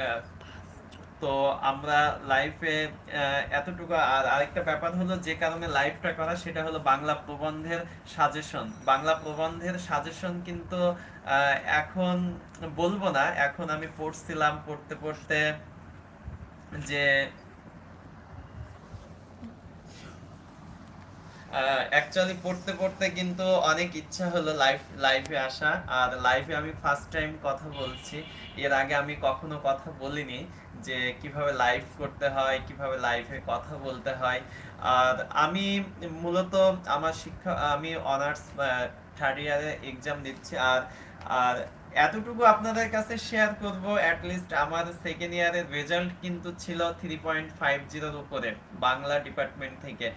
আহ, তো আমরা লাইফে এতটুকু। আর আরেকটা ব্যাপার হলো যে কারণে লাইভটা করা, সেটা হলো বাংলা প্রবন্ধের সাজেশন। বাংলা প্রবন্ধের সাজেশন কিন্তু এখন বলবো না, এখন আমি পড়ছিলাম, পড়তে পড়তে যে অ্যাকচুয়ালি পড়তে পড়তে কিন্তু অনেক ইচ্ছা হলো লাইফে আসা। আর লাইফে আমি ফার্স্ট টাইম কথা বলছি, এর আগে আমি কখনো কথা বলিনি যে কিভাবে লাইভ করতে হয়, কিভাবে লাইভে কথা বলতে হয়। আর আমি মূলত আমার শিক্ষা, আমি অনার্স থার্ড ইয়ারে এক্সাম দিচ্ছি। আর আর এতটুকু আপনাদের কাছে শেয়ার করব, অ্যাটলিস্ট আমার সেকেন্ড ইয়ারের রেজাল্ট কিন্তু ছিল 3.50 উপরে বাংলা ডিপার্টমেন্ট থেকে।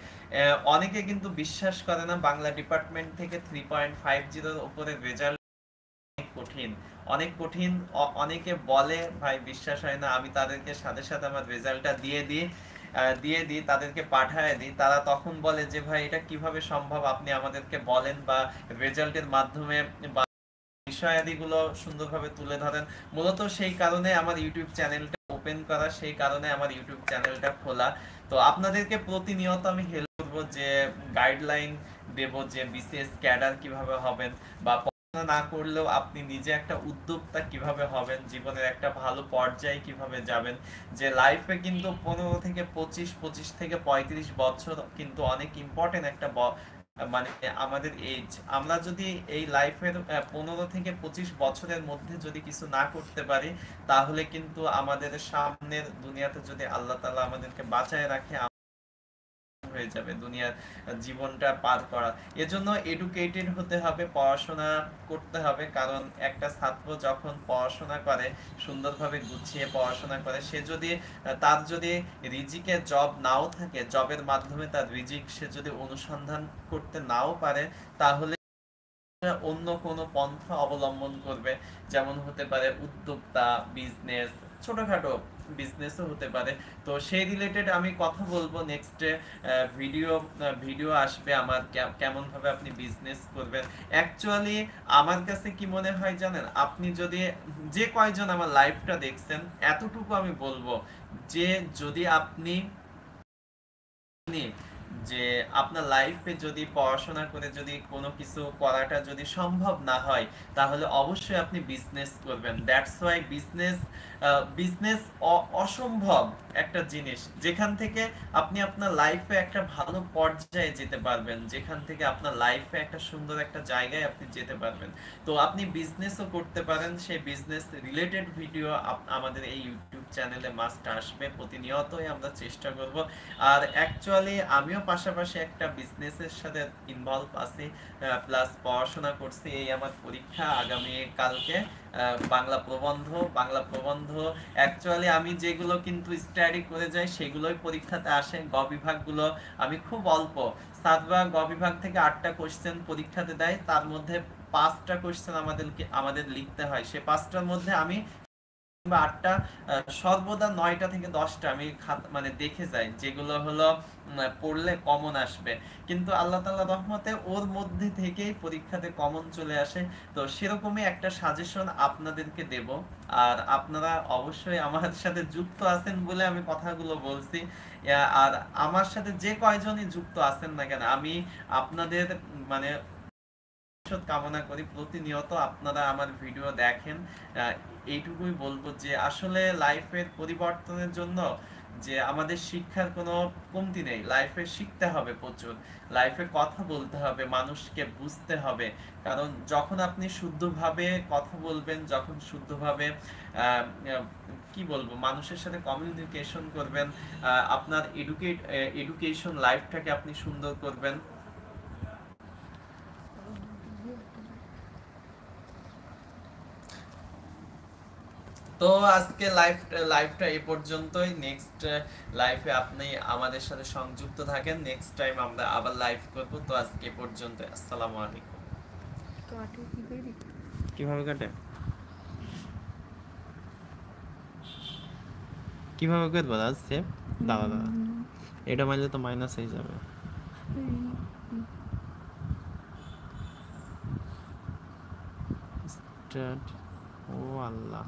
অনেকে কিন্তু বিশ্বাস করে না বাংলা ডিপার্টমেন্ট থেকে 3.50 উপরে রেজাল্ট কঠিন, অনেক কঠিন। অনেকে বলে ভাই বিশ্বাস হয় না, আমি তাদেরকে সাথে সাথে আমার রেজাল্টটা দিয়ে দিই, তাদেরকে পাঠায় দিই। তারা তখন বলে যে ভাই এটা কিভাবে সম্ভব, আপনি আমাদেরকে বলেন বা রেজাল্টের মাধ্যমে বিষয়াদিগুলো সুন্দরভাবে তুলে ধরেন। মূলত সেই কারণে আমার ইউটিউব চ্যানেলটা ওপেন করা, সেই কারণে আমার ইউটিউব চ্যানেলটা খোলা। তো আপনাদেরকে প্রতিনিয়ত আমি হেল্প করবো, যে গাইডলাইন দেব যে বিসিএস ক্যাডার কিভাবে হবেন, বা পড়াশোনা না করলেও আপনি নিজে একটা উদ্যোক্তা কিভাবে হবেন, জীবনের একটা ভালো পর্যায়ে কিভাবে যাবেন। যে লাইফে কিন্তু 15 থেকে 25, 25 থেকে 35 বছর কিন্তু অনেক ইম্পর্টেন্ট একটা মানে আমাদের এজ। আমরা যদি এই লাইফের 15 থেকে 25 বছরের মধ্যে যদি কিছু না করতে পারি, তাহলে কিন্তু আমাদের সামনের দুনিয়াতে যদি আল্লাহ তাআলা আমাদেরকে বাঁচায় রাখে, হয়ে যাবে দুনিয়ার জীবনটা পার করা। এজন্য এডুকেটেড হতে হবে, পড়াশোনা করতে হবে। কারণ একটা ছাত্র যখন পড়াশোনা করে, সুন্দরভাবে গুছিয়ে পড়াশোনা করে, সে যদি তার যদি রিজিকে জব নাও থাকে, জবের মাধ্যমে তার রিজিক সে যদি অনুসন্ধান করতে নাও পারে, তাহলে অন্য কোনো পন্থা অবলম্বন করবে। যেমন হতে পারে উদ্যোক্তা, বিজনেস, ছোটখাটো বিজনেসও হতে পারে। তো সেই রিলেটেড আমি কথা বলবো নেক্সটে। ভিডিও ভিডিও আসবে আমার, কেমন ভাবে আপনি বিজনেস করবেন। অ্যাকচুয়ালি আমার কাছে কি মনে হয় জানেন, আপনি যদি, যে কয়জন আমার লাইভটা দেখছেন, এতটুকু আমি বলবো যে যদি আপনি যে আপনার লাইফে যদি পড়াশোনা করে যদি কোনো কিছু করাটা যদি সম্ভব না হয়, তাহলে অবশ্যই আপনি বিজনেস করবেন। দ্যাটস ওয়াই বিজনেস, বিজনেস অসম্ভব একটা জিনিস, যেখান থেকে আপনি আপনার লাইফে একটা ভালো পর্যায়ে যেতে পারবেন, যেখান থেকে আপনার লাইফে একটা সুন্দর একটা জায়গায় আপনি যেতে পারবেন। তো আপনি বিজনেসও করতে পারেন। সেই বিজনেস রিলেটেড ভিডিও আমাদের এই ইউটিউব চ্যানেলে মাস্ট আসবে, প্রতিনিয়তই আমরা চেষ্টা করব। আর অ্যাকচুয়ালি আমিও পাশাপাশি একটা বিজনেসের সাথে ইনভলভ আছি, প্লাস পড়াশোনা করছি। এই আমার পরীক্ষা আগামী কালকে, বাংলা প্রবন্ধ অ্যাকচুয়ালি আমি যেগুলো কিন্তু স্টাডি করে যাই সেগুলোই পরীক্ষাতে আসে। গ বিভাগগুলো আমি খুব অল্প, 7 বা গ বিভাগ থেকে 8টা কোশ্চেন পরীক্ষাতে দেয়, তার মধ্যে 5টা কোশ্চেন আমাদের লিখতে হয়। সে 5টার মধ্যে আমি বা 8টা, সর্বদা 9টা থেকে 10টা আমি মানে দেখে যাই, যেগুলো হলো পড়লে কমন আসবে। কিন্তু আল্লাহ তাআলার রহমতে ওর মধ্যে থেকেই পরীক্ষাতে কমন চলে আসে। তো সেরকমই একটা সাজেশন আপনাদেরকে দেব। আর আপনারা অবশ্যই আমার সাথে যুক্ত আছেন বলে আমি কথাগুলো বলছি। আর আমার সাথে যে কয়জনই যুক্ত আছেন না কেন, আমি আপনাদের মানে কামনা করি প্রতিনিয়ত আপনারা আমার ভিডিও দেখেন। এইটুকুই বলবো যে আসলে লাইফের পরিবর্তনের জন্য যে আমাদের শিক্ষার কোনো কমতি নেই। লাইফে শিখতে হবে প্রচুর, লাইফে কথা বলতে হবে, মানুষকে বুঝতে হবে। কারণ যখন আপনি শুদ্ধভাবে কথা বলবেন, যখন শুদ্ধভাবে আহ, আহ, কি বলবো, মানুষের সাথে কমিউনিকেশন করবেন, আপনার এডুকেশন লাইফটাকে আপনি সুন্দর করবেন। তো আজকে লাইভটা এই পর্যন্তই। নেক্সট লাইভে আপনি আমাদের সাথে সংযুক্ত থাকেন, নেক্সট টাইম আমরা আবার লাইভ করব। তো আজকে এ পর্যন্ত, আসসালামু আলাইকুম। কিভাবে কাটে, কিভাবে করবো আজ সেভ? দাঁড়া দাঁড়া, এটা মাইলে তো মাইনাস হয়ে যাবে। স্টার্ট। ও আল্লাহ।